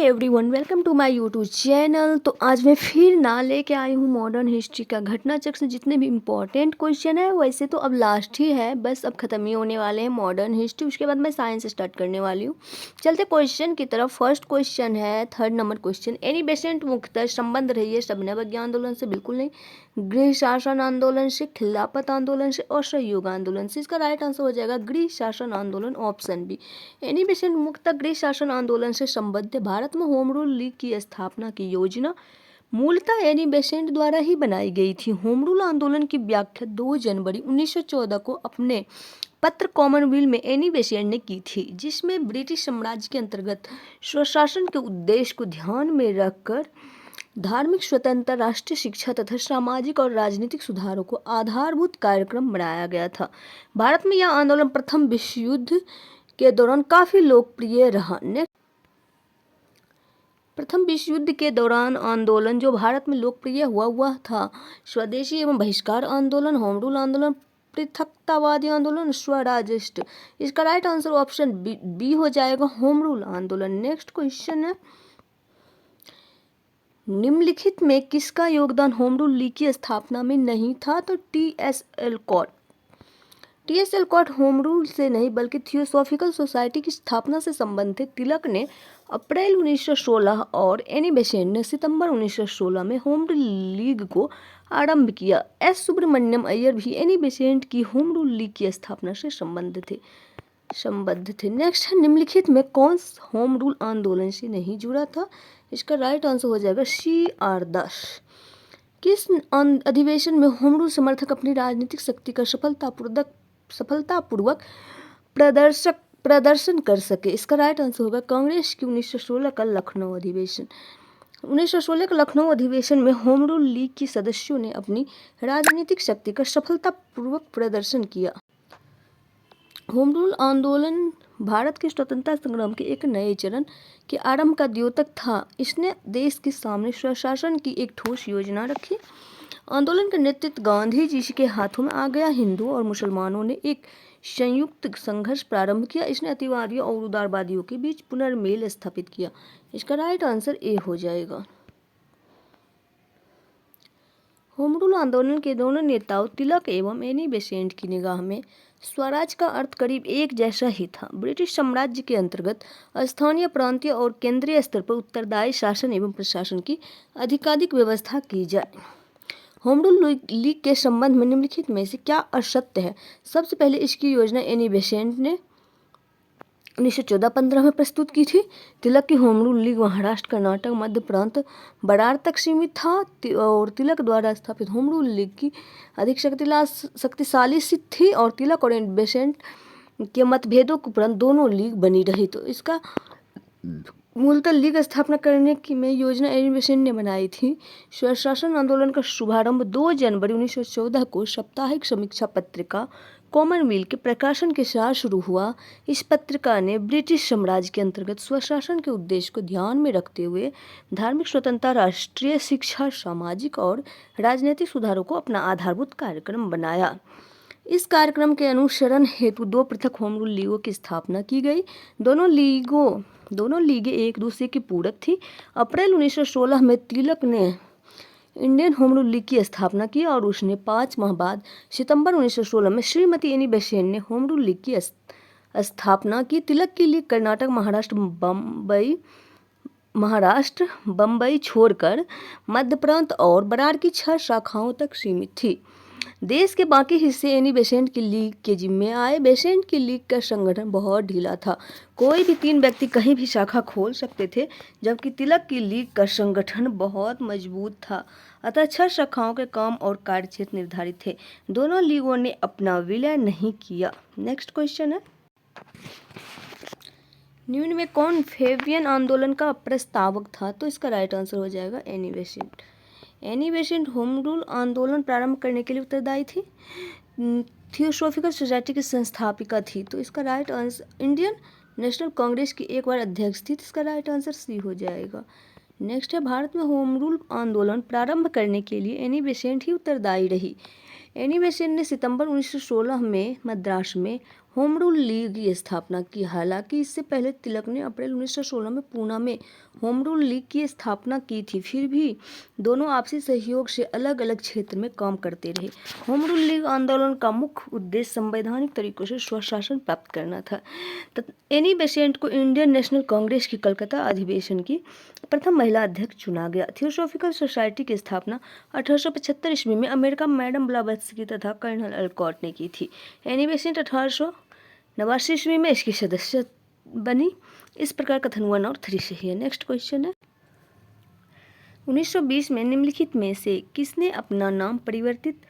Everyone, welcome to my YouTube channel. तो आज मैं फिर ना लेके आई हूँ मॉडर्न हिस्ट्री का घटना चक्र से जितने भी इम्पोर्टेंट क्वेश्चन है। वैसे तो अब लास्ट ही है, बस अब ख़त्म ही होने वाले हैं मॉडर्न हिस्ट्री। उसके बाद मैं साइंस स्टार्ट करने वाली हूँ। चलते क्वेश्चन की तरफ। फर्स्ट क्वेश्चन है 3rd number question. Annie Besant मुख्यतः संबंध रही है सविनय आंदोलन से? बिल्कुल नहीं। गृह शासन आंदोलन से, खिलाफत आंदोलन से और सहयोग आंदोलन से? इसका राइट आंसर हो जाएगा गृह शासन आंदोलन, ऑप्शन बी। एनी बेसेंट मुख्यतः गृह शासन आंदोलन से संबद्ध। भारत में होम रूल लीग की स्थापना की योजना मूलतः एनी बेसेंट द्वारा ही बनाई गई थी। होम रूल आंदोलन की व्याख्या 2 जनवरी 1914 को अपने पत्र कॉमनवेल्थ में एनी बेसेंट ने की थी, जिसमें ब्रिटिश साम्राज्य के अंतर्गत स्वशासन के उद्देश्य को ध्यान में रखकर धार्मिक स्वतंत्रता, राष्ट्रीय शिक्षा तथा सामाजिक और राजनीतिक सुधारों को आधारभूत कार्यक्रम बनाया गया था। भारत में यह आंदोलन प्रथम विश्व युद्ध के दौरान काफी लोकप्रिय रहा। प्रथम विश्व युद्ध के दौरान आंदोलन जो भारत में लोकप्रिय हुआ वह था स्वदेशी एवं बहिष्कार आंदोलन, होम रूल आंदोलन, पृथकतावादी आंदोलन, स्वराज्यस्ट। इसका राइट आंसर ऑप्शन बी हो जाएगा, होम रूल आंदोलन। नेक्स्ट क्वेश्चन है, निम्नलिखित में किसका योगदान होम रूल लीग की स्थापना में नहीं था? तो टीएसएल कॉट होम रूल से नहीं बल्कि थियोसॉफिकल सोसाइटी की स्थापना से संबंधित। तिलक ने अप्रैल 1916 और एनी बेसेंट ने सितंबर 1916 में होम रूल लीग को आरंभ किया। एस सुब्रमण्यम अय्यर भी एनी बेसेंट की होम रूल लीग की स्थापना से संबंध थे। नेक्स्ट है, निम्नलिखित में कौन होम रूल आंदोलन से नहीं जुड़ा था? इसका राइट आंसर हो जाएगा CR दास। किस अधिवेशन में होम रूल समर्थक अपनी राजनीतिक शक्ति का सफलतापूर्वक प्रदर्शन कर सके? इसका राइट आंसर होगा कांग्रेस की 1916 का लखनऊ अधिवेशन। 1916 के लखनऊ अधिवेशन में होम रूल लीग के सदस्यों ने अपनी राजनीतिक शक्ति का सफलतापूर्वक प्रदर्शन किया। होम रूल आंदोलन भारत के स्वतंत्रता संग्राम के एक नए चरण के आरंभ का द्योतक था। इसने देश के सामने स्वशासन की एक ठोस योजना रखी। आंदोलन का नेतृत्व गांधी जी के हाथों में आ गया। हिंदुओं और मुसलमानों ने एक संयुक्त संघर्ष प्रारंभ किया। इसने अतिवादियों और उदारवादियों के बीच पुनर्मेल स्थापित किया। इसका राइट आंसर ए हो जाएगा। होम रूल आंदोलन के दोनों नेताओं तिलक एवं एनी बेसेंट की निगाह में स्वराज का अर्थ करीब एक जैसा ही था। ब्रिटिश साम्राज्य के अंतर्गत स्थानीय, प्रांतीय और केंद्रीय स्तर पर उत्तरदायी शासन एवं प्रशासन की अधिकाधिक व्यवस्था की जाए। होम रूल लीग के संबंध में निम्नलिखित में से क्या असत्य है? सबसे पहले इसकी योजना एनी बेसेंट ने 1914-15 में प्रस्तुत की थी। तिलक की home rule league Maharashtra, Karnataka, मध्य प्रांत, बरार तक सीमित था और तिलक द्वारा स्थापित होम रूल लीग की अधिक शक्तिशाली थी और तिलक और बेसेंट के मतभेदों के उपरांत दोनों लीग बनी रही। तो इसका मूलतः लीग स्थापना करने की में योजना एनी बेसेंट ने बनाई थी। स्वशासन आंदोलन का शुभारंभ 2 जनवरी 1914 को साप्ताहिक समीक्षा पत्रिका कॉमनवेल्थ के प्रकाशन के साथ शुरू हुआ। इस पत्रिका ने ब्रिटिश साम्राज्य के अंतर्गत स्वशासन के उद्देश्य को ध्यान में रखते हुए धार्मिक स्वतंत्रता, राष्ट्रीय शिक्षा, सामाजिक और राजनीतिक सुधारों को अपना आधारभूत कार्यक्रम बनाया। इस कार्यक्रम के अनुसरण हेतु 2 पृथक होम रूल लीगों की स्थापना की गई। दोनों लीगें एक दूसरे की पूरक थी। अप्रैल 1916 में तिलक ने इंडियन होम रूल लीग की स्थापना की और उसने 5 माह बाद सितंबर 1916 में श्रीमती एनी बेसेंट ने होम रूल लीग की स्थापना की। तिलक की लीग कर्नाटक, महाराष्ट्र, बम्बई छोड़कर मध्य प्रांत और बरार की 6 शाखाओं तक सीमित थी। देश के बाकी हिस्से एनी बेसेंट की लीग के जिम्मे आए। बेसेंट की लीग का संगठन बहुत ढीला था। कोई भी 3 व्यक्ति कहीं भी शाखा खोल सकते थे, जबकि तिलक की लीग का संगठन बहुत मजबूत था। अतः 6 शाखाओं के काम और कार्यक्षेत्र निर्धारित थे। दोनों लीगों ने अपना विलय नहीं किया। नेक्स्ट क्वेश्चन है, निम्न में कौन फेबियन आंदोलन का प्रस्तावक था? तो इसका राइट आंसर हो जाएगा Annie Besant. Annie Besant home rule आंदोलन प्रारंभ करने के लिए उत्तरदायी थी। थियोसॉफिकल सोसाइटी की संस्थापिका थी। तो इसका right answer Indian national Congress की एक बार अध्यक्ष थी। तो इसका राइट आंसर सी हो जाएगा। नेक्स्ट है, भारत में होम रूल आंदोलन प्रारंभ करने के लिए एनी बेसेंट ही उत्तरदायी रही। एनी बेसेंट ने सितंबर 1916 में मद्रास में होम रूल लीग की स्थापना की। हालांकि इससे पहले तिलक ने अप्रैल 1916 में पूना में होम रूल लीग की स्थापना की थी, फिर भी दोनों आपसी सहयोग से अलग अलग क्षेत्र में काम करते रहे। होम रूल लीग आंदोलन का मुख्य उद्देश्य संवैधानिक तरीकों से स्वशासन प्राप्त करना था। एनी बेसेंट को इंडियन नेशनल कांग्रेस की कलकत्ता अधिवेशन की प्रथम महिला अध्यक्ष चुना गया। थियोसॉफिकल सोसाइटी की स्थापना 1875 ईस्वी में अमेरिका मैडम ब्लावत्स्की तथा कर्नल अलकॉट ने की थी। एनी बेसेंट 1889 ईस्वी में इसकी सदस्य बनी। इस प्रकार कथन 1 और 3 सही है। नेक्स्ट क्वेश्चन है, 1920 में निम्नलिखित में से किसने अपना नाम परिवर्तित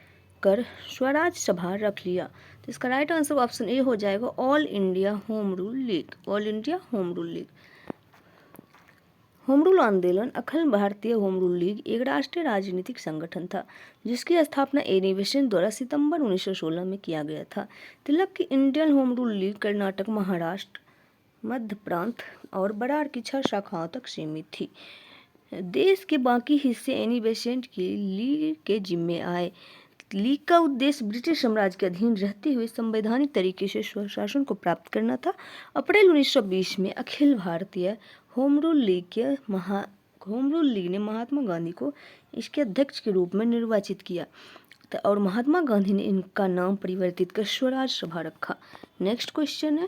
कर स्वराज सभा रख लिया? तो इसका राइट आंसर ऑप्शन ए हो जाएगा, all India home rule league. All India home rule league. Home rule आंदोलन Akhil Bharatiya home rule league एक राष्ट्रीय राजनीतिक संगठन था जिसकी स्थापना एनी बेसेंट द्वारा सितंबर 1916 में किया गया था। तिलक की Indian home rule league Karnataka, Maharashtra, मध्य प्रांत और बरार की 6 शाखाओं तक सीमित थी। देश के बाकी हिस्से एनी बेसेंट की लीग के जिम्मे आए। लीग का उद्देश्य ब्रिटिश साम्राज्य के अधीन रहते हुए संवैधानिक तरीके से स्वशासन को प्राप्त करना था। अप्रैल 1920 में Akhil Bharatiya home rule league ने महात्मा गांधी को इसके अध्यक्ष के रूप में निर्वाचित किया और महात्मा गांधी ने इनका नाम परिवर्तित कर स्वराज सभा रखा। नेक्स्ट क्वेश्चन है,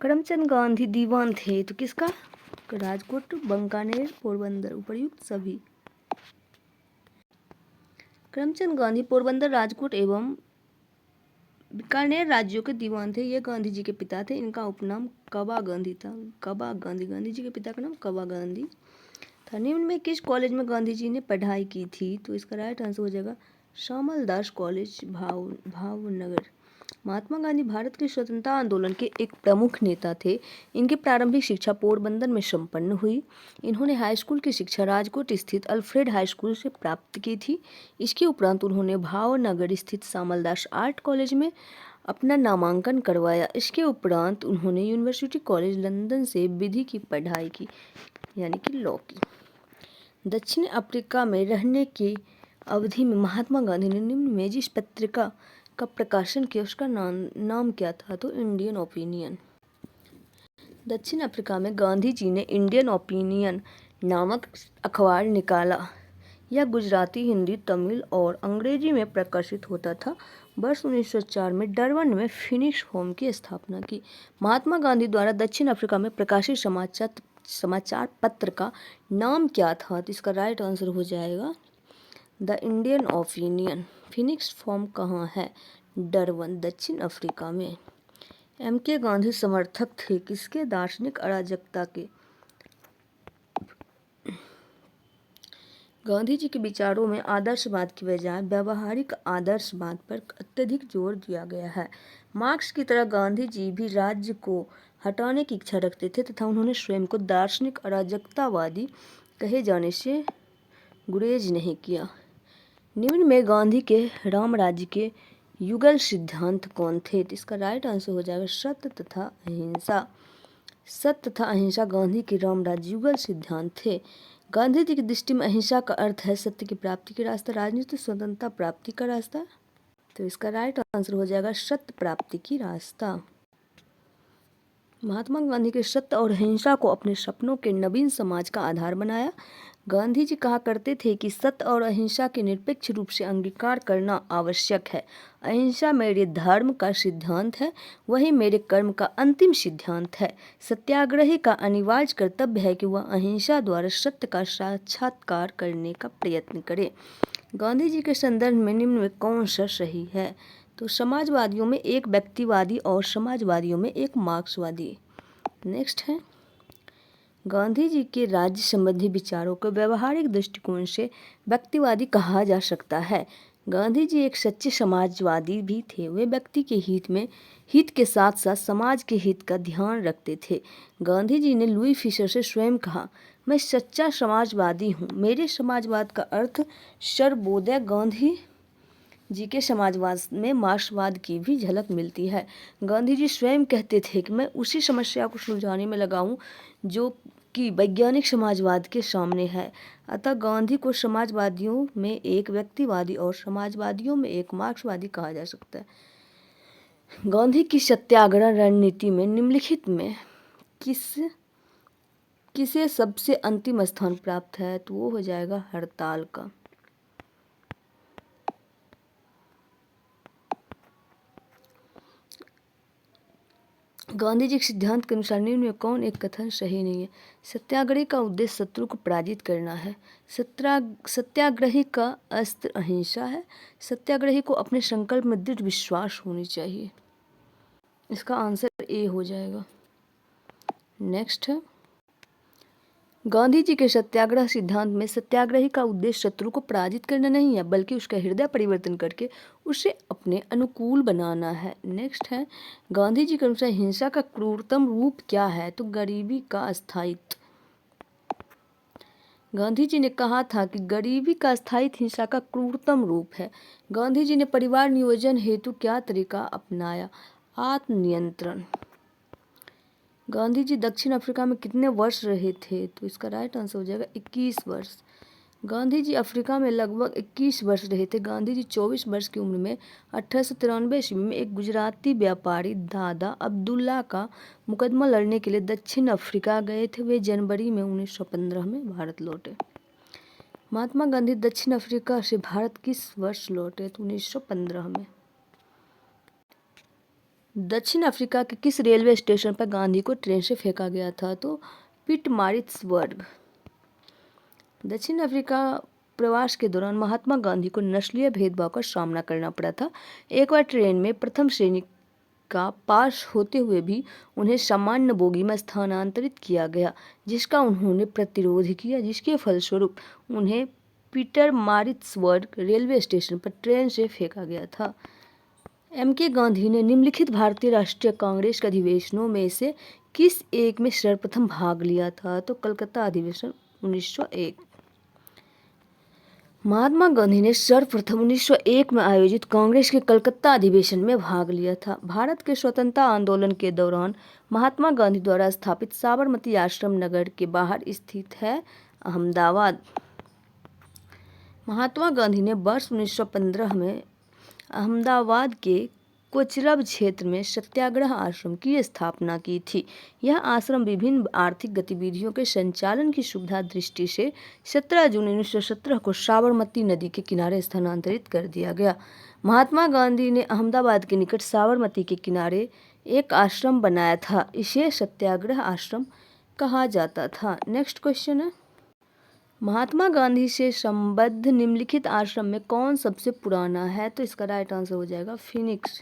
करमचंद गांधी दीवान थे तो किसका? राजकोट, बीकानेर, पोरबंदर, उपर्युक्त सभी। करमचंद गांधी पोरबंदर, राजकोट एवं बीकानेर राज्यों के दीवान थे। ये गांधी जी के पिता थे। इनका उपनाम कबा गांधी था। कबा गांधी, गांधी जी के पिता का नाम कबा गांधी था। निम्न में किस कॉलेज में गांधी जी ने पढ़ाई की थी? तो इसका राइट आंसर हो जाएगा श्यामल दास कॉलेज, भावनगर। महात्मा गांधी भारत के स्वतंत्रता आंदोलन के एक प्रमुख नेता थे। इनकी प्रारंभिक शिक्षा पोरबंदर में संपन्न हुई। इन्होंने हाई स्कूल की शिक्षा राजकोट स्थित अल्फ्रेड हाई स्कूल से प्राप्त की थी। इसके उपरांत उन्होंने भावनगर स्थित श्यामलदास आर्ट कॉलेज में अपना नामांकन करवाया। इसके उपरांत उन्होंने यूनिवर्सिटी कॉलेज लंदन से विधि की पढ़ाई की, यानी कि लॉ की। दक्षिण अफ्रीका में रहने की अवधि में महात्मा गांधी ने निम्न में जिस पत्रिका का प्रकाशन किया उसका नाम क्या था? तो इंडियन ओपिनियन। दक्षिण अफ्रीका में गांधी जी ने इंडियन ओपिनियन नामक अखबार निकाला। यह गुजराती, हिंदी, तमिल और अंग्रेजी में प्रकाशित होता था। वर्ष 1904 में डरबन में फिनिक्स होम की स्थापना की। महात्मा गांधी द्वारा दक्षिण अफ्रीका में प्रकाशित समाचार पत्र का नाम क्या था? तो इसका राइट आंसर हो जाएगा the Indian opinion. Phoenix form कहाँ है? डरबन, दक्षिण अफ्रीका में। एम.के. गांधी समर्थक थे किसके? दार्शनिक अराजकता के। गांधी जी के विचारों में आदर्शवाद की बजाय व्यावहारिक आदर्शवाद पर अत्यधिक जोर दिया गया है। मार्क्स की तरह गांधी जी भी राज्य को हटाने की इच्छा रखते थे तथा उन्होंने स्वयं को दार्शनिक अराजकतावादी कहे जाने से गुरेज नहीं किया। निम्न में गांधी के राम राज्य के युगल सिद्धांत कौन थे? तो इसका राइट आंसर हो जाएगा सत्य तथा अहिंसा। सत्य तथा अहिंसा गांधी के राम राज्य युगल सिद्धांत थे। गांधी जी की दृष्टि में अहिंसा का अर्थ है सत्य की प्राप्ति का रास्ता, राजनीतिक स्वतंत्रता प्राप्ति का रास्ता। तो इसका राइट आंसर हो जाएगा सत्य प्राप्ति की रास्ता। महात्मा गांधी के सत्य और अहिंसा को अपने सपनों के नवीन समाज का आधार बनाया। गांधी जी कहा करते थे कि सत्य और अहिंसा के निरपेक्ष रूप से अंगीकार करना आवश्यक है। अहिंसा मेरे धर्म का सिद्धांत है, वही मेरे कर्म का अंतिम सिद्धांत है। सत्याग्रही का अनिवार्य कर्तव्य है कि वह अहिंसा द्वारा सत्य का साक्षात्कार करने का प्रयत्न करे। गांधी जी के संदर्भ में निम्न में कौन सा सही है? तो समाजवादियों में एक व्यक्तिवादी और समाजवादियों में एक मार्क्सवादी। नेक्स्ट है, गांधी जी के राज्य संबंधी विचारों को व्यवहारिक दृष्टिकोण से व्यक्तिवादी कहा जा सकता है। गांधी जी एक सच्चे समाजवादी भी थे। वे व्यक्ति के हित के साथ साथ समाज के हित का ध्यान रखते थे। गांधी जी ने लुई फिशर से स्वयं कहा, मैं सच्चा समाजवादी हूँ। मेरे समाजवाद का अर्थ सर्वोदय। गांधी जी के समाजवाद में मार्क्सवाद की भी झलक मिलती है। गांधी जी स्वयं कहते थे कि मैं उसी समस्या को सुलझाने में लगा हूँ जो कि वैज्ञानिक समाजवाद के सामने है। अतः गांधी को समाजवादियों में एक व्यक्तिवादी और समाजवादियों में एक मार्क्सवादी कहा जा सकता है। गांधी की सत्याग्रह रणनीति में निम्नलिखित में किसे सबसे अंतिम स्थान प्राप्त है? तो वो हो जाएगा हड़ताल का। गांधी जी के सिद्धांत के अनुसार निम्न में कौन एक कथन सही नहीं है? सत्याग्रही का उद्देश्य शत्रु को पराजित करना है। सत्याग्रही का अस्त्र अहिंसा है। सत्याग्रही को अपने संकल्प में दृढ़ विश्वास होनी चाहिए। इसका आंसर ए हो जाएगा। नेक्स्ट है, गांधी जी के सत्याग्रह सिद्धांत में सत्याग्रही का उद्देश्य शत्रु को पराजित करना नहीं है, बल्कि उसका हृदय परिवर्तन करके उसे अपने अनुकूल बनाना है। नेक्स्ट है, गांधी जी के अनुसार हिंसा का क्रूरतम रूप क्या है? तो गरीबी का अस्थायित्व। गांधी जी ने कहा था कि गरीबी का अस्थायित्व हिंसा का क्रूरतम रूप है। गांधी जी ने परिवार नियोजन हेतु क्या तरीका अपनाया? आत्मनियंत्रण। गांधी जी दक्षिण अफ्रीका में कितने वर्ष रहे थे? तो इसका राइट आंसर हो जाएगा 21 वर्ष। गांधी जी अफ्रीका में लगभग 21 वर्ष रहे थे। गांधी जी 24 वर्ष की उम्र में 1893 ईस्वी में एक गुजराती व्यापारी दादा अब्दुल्ला का मुकदमा लड़ने के लिए दक्षिण अफ्रीका गए थे। वे जनवरी में 1915 में भारत लौटे। महात्मा गांधी दक्षिण अफ्रीका से भारत किस वर्ष लौटे? तो 1915 में। दक्षिण अफ्रीका के किस रेलवे स्टेशन पर गांधी को ट्रेन से फेंका गया था? तो पिटमारिट्सबर्ग। दक्षिण अफ्रीका प्रवास के दौरान महात्मा गांधी को नस्लीय भेदभाव का सामना करना पड़ा था। एक बार ट्रेन में प्रथम श्रेणी का पास होते हुए भी उन्हें सामान्य बोगी में स्थानांतरित किया गया, जिसका उन्होंने प्रतिरोध किया, जिसके फलस्वरूप उन्हें पीटरमारित्सबर्ग रेलवे स्टेशन पर ट्रेन से फेंका गया था। M.K. गांधी ने निम्नलिखित भारतीय राष्ट्रीय कांग्रेस के अधिवेशनों में से किस एक में सर्वप्रथम भाग लिया था? तो कलकत्ता अधिवेशन 1901। महात्मा गांधी ने सर्वप्रथम 1901 में आयोजित कांग्रेस के कलकत्ता अधिवेशन में भाग लिया था। भारत के स्वतंत्रता आंदोलन के दौरान महात्मा गांधी द्वारा स्थापित साबरमती आश्रम नगर के बाहर स्थित है अहमदाबाद। महात्मा गांधी ने वर्ष 1915 में अहमदाबाद के कोचरब क्षेत्र में सत्याग्रह आश्रम की स्थापना की थी। यह आश्रम विभिन्न आर्थिक गतिविधियों के संचालन की सुविधा दृष्टि से 17 जून 1917 को साबरमती नदी के किनारे स्थानांतरित कर दिया गया। महात्मा गांधी ने अहमदाबाद के निकट साबरमती के किनारे एक आश्रम बनाया था। इसे सत्याग्रह आश्रम कहा जाता था। नेक्स्ट क्वेश्चन है, महात्मा गांधी से संबद्ध निम्नलिखित आश्रम में कौन सबसे पुराना है? तो इसका राइट आंसर हो जाएगा फिनिक्स।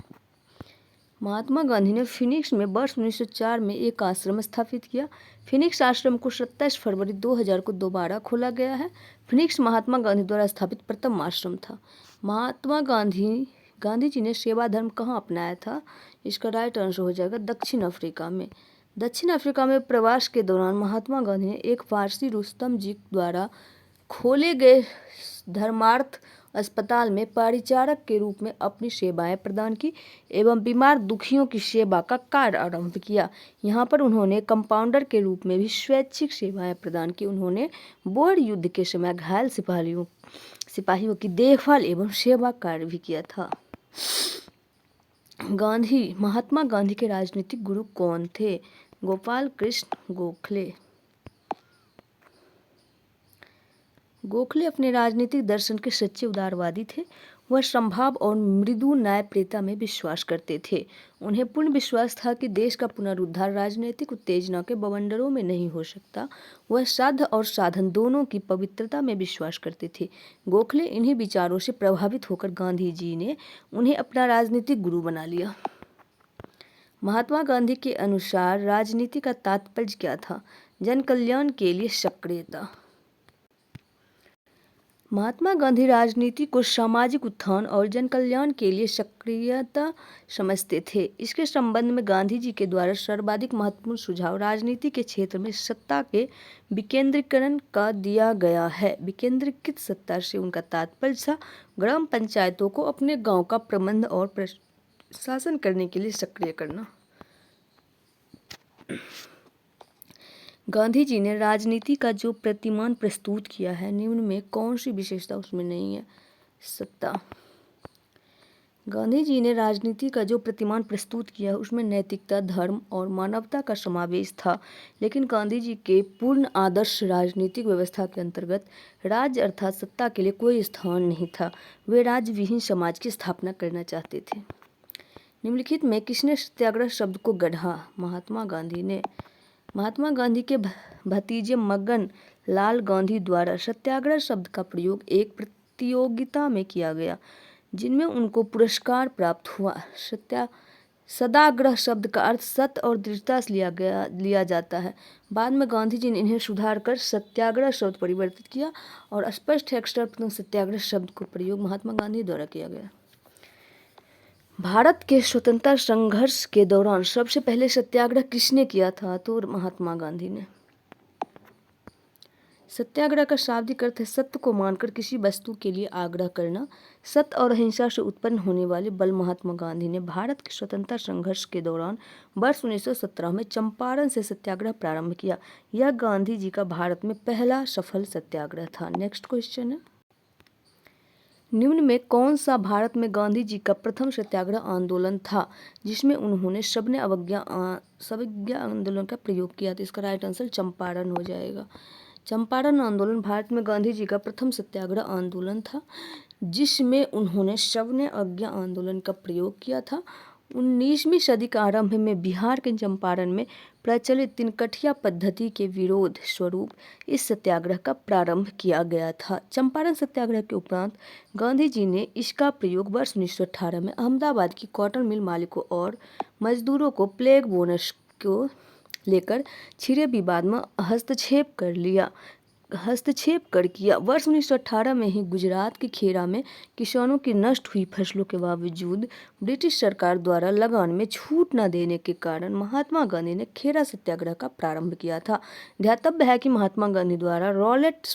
महात्मा गांधी ने फिनिक्स में वर्ष 1904 में एक आश्रम स्थापित किया। फिनिक्स आश्रम को 27 फरवरी 2000 को दोबारा खोला गया है। फिनिक्स महात्मा गांधी द्वारा स्थापित प्रथम आश्रम था। महात्मा गांधी जी ने सेवा धर्म कहाँ अपनाया था? इसका राइट आंसर हो जाएगा दक्षिण अफ्रीका में। दक्षिण अफ्रीका में प्रवास के दौरान महात्मा गांधी ने एक फारसी रुस्तम जी द्वारा खोले गए धर्मार्थ अस्पताल में परिचारक के रूप में अपनी सेवाएं प्रदान की एवं बीमार दुखियों की सेवा का कार्य आरंभ किया। यहाँ पर उन्होंने कंपाउंडर के रूप में भी स्वैच्छिक सेवाएं प्रदान की। उन्होंने बोर युद्ध के समय घायल सिपाहियों की देखभाल एवं सेवा कार्य भी किया था। महात्मा गांधी के राजनीतिक गुरु कौन थे? गोपाल कृष्ण गोखले। गोखले अपने राजनीतिक दर्शन के सच्चे उदारवादी थे। वह संभाव और मृदु न्यायप्रियता में विश्वास करते थे। उन्हें पूर्ण विश्वास था कि देश का पुनरुद्धार राजनीतिक उत्तेजना के बवंडरों में नहीं हो सकता। वह साध्य और साधन दोनों की पवित्रता में विश्वास करते थे। गोखले इन्हीं विचारों से प्रभावित होकर गांधी जी ने उन्हें अपना राजनीतिक गुरु बना लिया। महात्मा गांधी के अनुसार राजनीति का तात्पर्य क्या था? जन कल्याण के लिए सक्रियता। महात्मा गांधी राजनीति को सामाजिक उत्थान और जन कल्याण के लिए सक्रियता समझते थे। इसके संबंध में गांधी जी के द्वारा सर्वाधिक महत्वपूर्ण सुझाव राजनीति के क्षेत्र में सत्ता के विकेंद्रीकरण का दिया गया है। विकेंद्रीकृत सत्ता से उनका तात्पर्य था ग्राम पंचायतों को अपने गांव का प्रबंध और प्रशासन करने के लिए सक्रिय करना। गांधी जी ने राजनीति का जो प्रतिमान प्रस्तुत किया है, निम्न में कौन सी विशेषता उसमें नहीं है? सत्ता। गांधी जी ने राजनीति का जो प्रतिमान प्रस्तुत किया उसमें नैतिकता, धर्म और मानवता का समावेश था, लेकिन गांधी जी के पूर्ण आदर्श राजनीतिक व्यवस्था के अंतर्गत राज्य अर्थात सत्ता के लिए कोई स्थान नहीं था। वे राज्य विहीन समाज की स्थापना करना चाहते थे। निम्नलिखित में किसने सत्याग्रह शब्द को गढ़ा? महात्मा गांधी ने। महात्मा गांधी के भतीजे मगन लाल गांधी द्वारा सत्याग्रह शब्द का प्रयोग एक प्रतियोगिता में किया गया, जिनमें उनको पुरस्कार प्राप्त हुआ। सत्याग्रह शब्द का अर्थ सत्य और दृढ़ता से लिया जाता है। बाद में गांधी जी ने इन्हें सुधार कर सत्याग्रह शब्द परिवर्तित किया और स्पष्ट है कि सर्वप्रथम सत्याग्रह शब्द को प्रयोग महात्मा गांधी द्वारा किया गया। भारत के स्वतंत्रता संघर्ष के दौरान सबसे पहले सत्याग्रह किसने किया था? तो महात्मा गांधी ने। सत्याग्रह का शाब्दिक अर्थ है सत्य को मानकर किसी वस्तु के लिए आग्रह करना। सत्य और अहिंसा से उत्पन्न होने वाले बल। महात्मा गांधी ने भारत के स्वतंत्रता संघर्ष के दौरान वर्ष 1917 में चंपारण से सत्याग्रह प्रारंभ किया। यह गांधी जी का भारत में पहला सफल सत्याग्रह था। नेक्स्ट क्वेश्चन है, निम्न में कौन सा भारत में गांधी जी का प्रथम सत्याग्रह आंदोलन था जिसमें उन्होंने सबने अवज्ञा आंदोलन का प्रयोग किया? तो इसका राइट आंसर चंपारण हो जाएगा। चंपारण आंदोलन भारत में गांधी जी का प्रथम सत्याग्रह आंदोलन था जिसमें उन्होंने सविनय अवज्ञा आंदोलन का प्रयोग किया था। 19वीं सदी के आरंभ में बिहार के चंपारण में प्रचलित तिनकठिया पद्धति के विरोध स्वरूप इस सत्याग्रह का प्रारंभ किया गया था। चंपारण सत्याग्रह के उपरांत गांधी जी ने इसका प्रयोग वर्ष 1918 में अहमदाबाद की कॉटन मिल मालिकों और मजदूरों को प्लेग बोनस को लेकर छिरे विवाद में हस्तक्षेप कर किया। वर्ष 1918 में ही गुजरात के खेरा में किसानों की नष्ट हुई फसलों के बावजूद ब्रिटिश सरकार द्वारा लगान में छूट न देने के कारण महात्मा गांधी ने खेरा सत्याग्रह का प्रारंभ किया था। ध्यातव्य है कि महात्मा गांधी द्वारा रॉलेट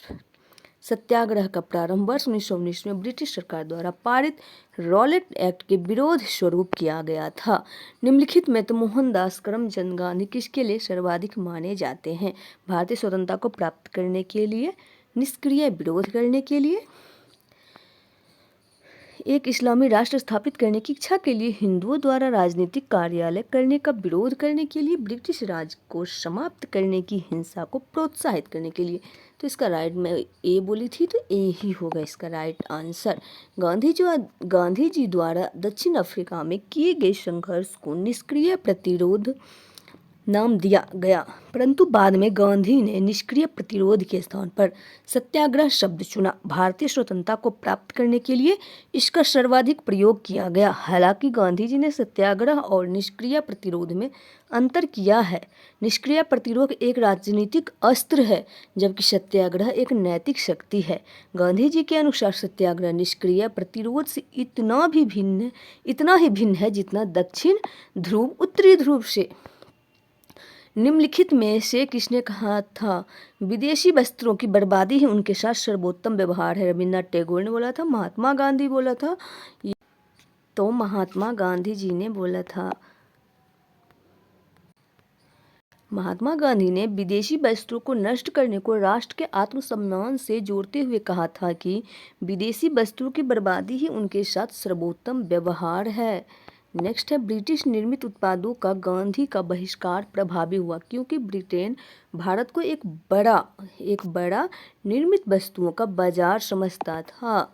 सत्याग्रह का प्रारंभ वर्ष 1919 में ब्रिटिश सरकार द्वारा पारित रॉलेट एक्ट के विरोध स्वरूप किया गया था। निम्नलिखित में तो मोहनदास करमचंद गांधी किसके लिए सर्वाधिक माने जाते हैं? भारतीय स्वतंत्रता को प्राप्त करने के लिए, निष्क्रिय विरोध करने के लिए, एक इस्लामी राष्ट्र स्थापित करने की इच्छा के लिए, हिंदुओं द्वारा राजनीतिक कार्यालय करने का विरोध करने के लिए, ब्रिटिश राज को समाप्त करने की हिंसा को प्रोत्साहित करने के लिए। तो इसका राइट, मैं ए बोली थी तो ए ही होगा इसका राइट आंसर। गांधी जी द्वारा दक्षिण अफ्रीका में किए गए संघर्ष को निष्क्रिय प्रतिरोध नाम दिया गया, परंतु बाद में गांधी ने निष्क्रिय प्रतिरोध के स्थान पर सत्याग्रह शब्द चुना। भारतीय स्वतंत्रता को प्राप्त करने के लिए इसका सर्वाधिक प्रयोग किया गया। हालांकि गांधी जी ने सत्याग्रह और निष्क्रिय प्रतिरोध में अंतर किया है। निष्क्रिय प्रतिरोध एक राजनीतिक अस्त्र है जबकि सत्याग्रह एक नैतिक शक्ति है। गांधी जी के अनुसार सत्याग्रह निष्क्रिय प्रतिरोध से इतना ही भिन्न है जितना दक्षिण ध्रुव उत्तरी ध्रुव से। निम्नलिखित में से किसने कहा था विदेशी वस्त्रों की बर्बादी ही उनके साथ सर्वोत्तम व्यवहार है? रविन्द्रनाथ टैगोर ने बोला था, महात्मा गांधी बोला था? तो महात्मा गांधी जी ने बोला था। महात्मा गांधी ने विदेशी वस्त्रों को नष्ट करने को राष्ट्र के आत्मसम्मान से जोड़ते हुए कहा था कि विदेशी वस्त्रों की बर्बादी ही उनके साथ सर्वोत्तम व्यवहार है। नेक्स्ट है, ब्रिटिश निर्मित उत्पादों का गांधी का बहिष्कार प्रभावी हुआ क्योंकि ब्रिटेन भारत को एक बड़ा निर्मित वस्तुओं का बाजार समझता था।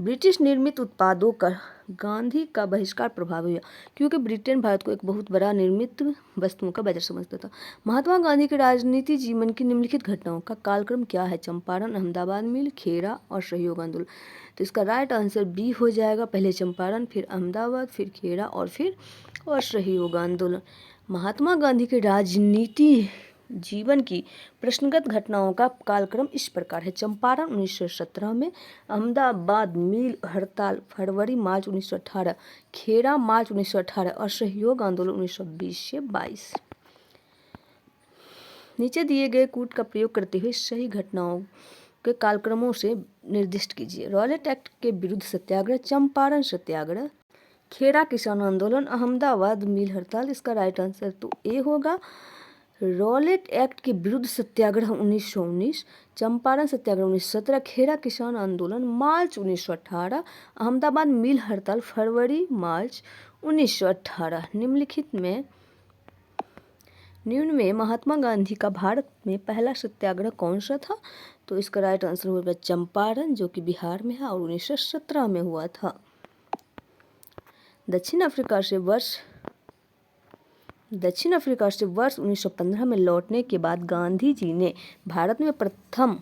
ब्रिटिश निर्मित उत्पादों का गांधी का बहिष्कार प्रभावी हुआ क्योंकि ब्रिटेन भारत को एक बहुत बड़ा निर्मित वस्तुओं का बाजार समझता था। महात्मा गांधी के राजनीति जीवन की निम्नलिखित घटनाओं का कालक्रम क्या है? चंपारण, अहमदाबाद मिल, खेरा और सहयोग आंदोलन। तो इसका राइट आंसर बी हो जाएगा। पहले चंपारण, फिर अहमदाबाद, फिर खेरा और फिर सहयोग आंदोलन। महात्मा गांधी के राजनीति जीवन की प्रश्नगत घटनाओं का कालक्रम इस प्रकार है। चंपारण 1917 में, अहमदाबाद मिल हड़ताल फरवरी मार्च 1918, खेरा मार्च 1918 और सहयोग आंदोलन 1920 से 22। नीचे दिए गए कूट का प्रयोग करते हुए सही घटनाओं के कालक्रमों से निर्दिष्ट कीजिए। रॉलेट एक्ट के विरुद्ध सत्याग्रह, चंपारण सत्याग्रह, खेरा किसान आंदोलन, अहमदाबाद मिल हड़ताल। इसका राइट आंसर तो ए होगा। रॉलेट एक्ट के विरुद्ध सत्याग्रह 1919, चंपारण सत्याग्रह 1917, खेड़ा किसान आंदोलन मार्च 1918, अहमदाबाद मिल हड़ताल फरवरी मार्च 1918। निम्न में महात्मा गांधी का भारत में पहला सत्याग्रह कौन सा था? तो इसका राइट आंसर होगा चंपारण, जो कि बिहार में है और 1917 में हुआ था। दक्षिण अफ्रीका से वर्ष 1915 में लौटने के बाद गांधी जी ने भारत में प्रथम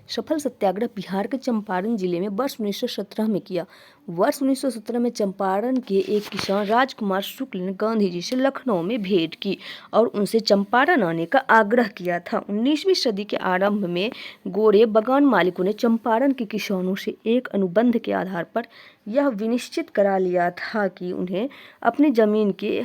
सफल सत्याग्रह बिहार के चंपारण जिले में वर्ष 1917 में किया। वर्ष 1917 में चंपारण के एक किसान राजकुमार शुक्ल ने गांधी जी से लखनऊ में भेंट की और उनसे चंपारण आने का आग्रह किया था। 19वीं सदी के आरंभ में गोरे बगान मालिकों ने चंपारण के किसानों से एक अनुबंध के आधार पर यह विनिश्चित करा लिया था कि उन्हें अपनी जमीन के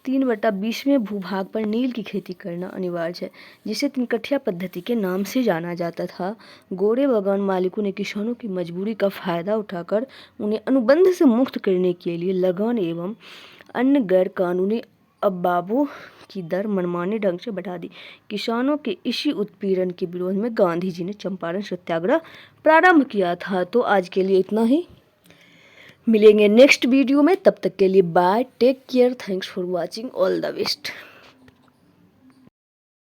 3/20वें भूभाग पर नील की खेती करना अनिवार्य है, जिसे तिनकठिया पद्धति के नाम से जाना जाता था। गोरे बागान मालिकों ने किसानों की मजबूरी का फायदा उठाकर उन्हें अनुबंध से मुक्त करने के लिए लगान एवं अन्य गैर कानूनी अवबाबों की दर मनमाने ढंग से बढ़ा दी। किसानों के इसी उत्पीड़न के विरोध में गांधी जी ने चंपारण सत्याग्रह प्रारंभ किया था। तो आज के लिए इतना ही, मिलेंगे नेक्स्ट वीडियो में, तब तक के लिए bye, take care, thanks for watching, all the best.